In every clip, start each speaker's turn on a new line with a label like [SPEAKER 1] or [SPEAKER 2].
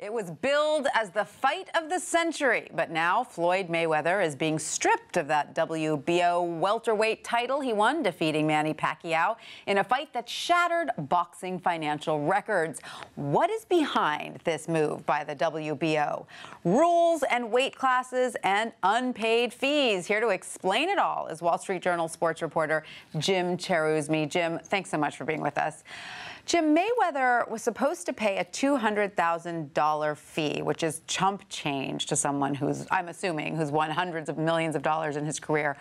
[SPEAKER 1] It was billed as the fight of the century, but now Floyd Mayweather is being stripped of that WBO welterweight title he won, defeating Manny Pacquiao in a fight that shattered boxing financial records. What is behind this move by the WBO? Rules and weight classes and unpaid fees. Here to explain it all is Wall Street Journal sports reporter Jim Chairusmi. Jim, thanks so much for being with us. Jim, Mayweather was supposed to pay a $200,000 fee, which is chump change to someone who's, I'm assuming, who's won hundreds of millions of dollars in his career.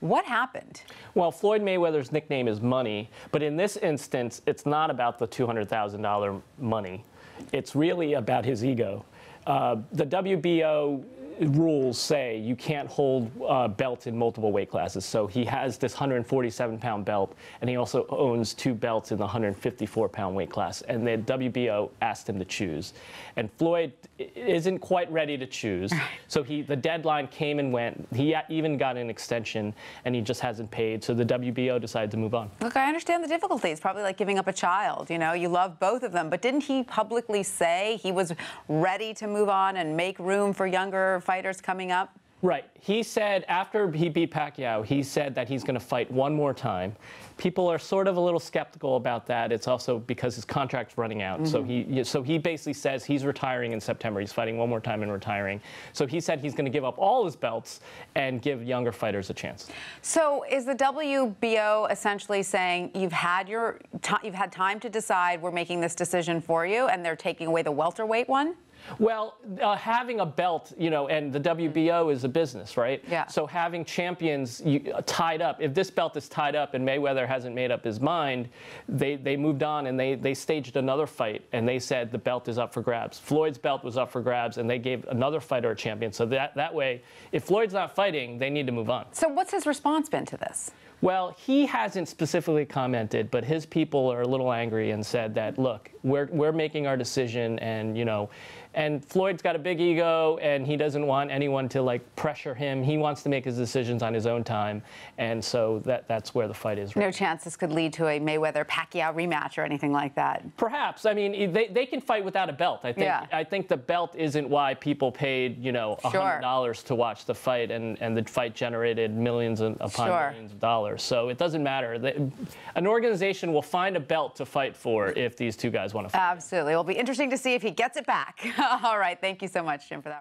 [SPEAKER 1] What happened? Well,
[SPEAKER 2] Floyd Mayweather's nickname is Money, but in this instance, it's not about the $200,000 money. It's really about his ego. The WBO rules say you can't hold belts in multiple weight classes. So he has this 147-pound belt, and he also owns 2 belts in the 154-pound weight class. And the WBO asked him to choose. And Floyd isn't quite ready to choose. So the deadline came and went. He even got an extension, and he just hasn't paid. So the WBO decided to move on.
[SPEAKER 1] Look, I understand the difficulties. Probably like giving up a child. You know, you love both of them. But didn't he publicly say he was ready to move on and make room for younger fighters coming up?
[SPEAKER 2] Right. He said after he beat Pacquiao, he said that he's going to fight one more time. People are sort of a little skeptical about that. It's also because his contract's running out. So he basically says he's retiring in September. He's fighting one more time and retiring. So he said he's going to give up all his belts and give younger fighters a chance. So
[SPEAKER 1] is the WBO essentially saying you've had time to decide, we're making this decision for you, and they're taking away the welterweight one?
[SPEAKER 2] Well, having a belt, you know, and the WBO is a business, right?
[SPEAKER 1] Yeah.
[SPEAKER 2] So having champions tied up, if this belt is tied up and Mayweather hasn't made up his mind, they moved on and they staged another fight, and they said the belt is up for grabs. Floyd's belt was up for grabs, and they gave another fighter a champion. So that way, if Floyd's not fighting, they need to move on.
[SPEAKER 1] So what's his response been to this?
[SPEAKER 2] Well, he hasn't specifically commented, but his people are a little angry and said that, look, we're making our decision, and, you know, and Floyd's got a big ego, and he doesn't want anyone to, like, pressure him. He wants to make his decisions on his own time, and so that's where the fight is. Right.
[SPEAKER 1] No chance this could lead to a Mayweather-Pacquiao rematch or anything like that?
[SPEAKER 2] Perhaps. I mean, they can fight without a belt. I think. Yeah. I think the belt isn't why people paid, you know, $100 to watch the fight, and the fight generated millions upon millions of dollars. So it doesn't matter. An organization will find a belt to fight for if these two guys want to fight.
[SPEAKER 1] Absolutely. It'll be interesting to see if he gets it back. All right. Thank you so much, Jim, for that.